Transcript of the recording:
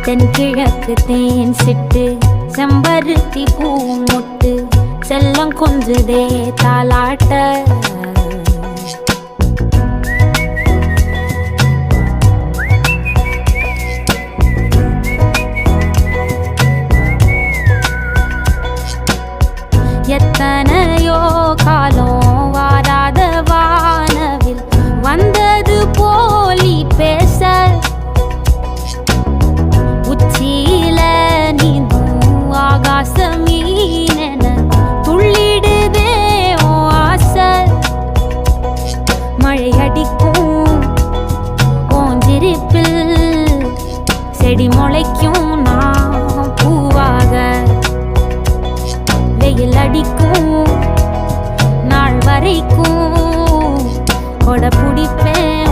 தென்கிழக்கு தேன் சிட்டு செம்பருத்தி பூ முட்டு செல்லம் கொஞ்சுதே தாலாட்ட எத்தனையோ காலம் வாராத வானவில் வந்தது போலி பேச உச்சியில நீந்தும் ஆகாச மீனென துள்ளிடுதே ஓ ஆசை மழை அடிக்கும் ஓஞ்சிரிப்பில் செடி முளைக்கும் நான் பூவாக வெயில் அடிக்கும் நாள் வரைக்கும் கொடை பிடிப்பேன்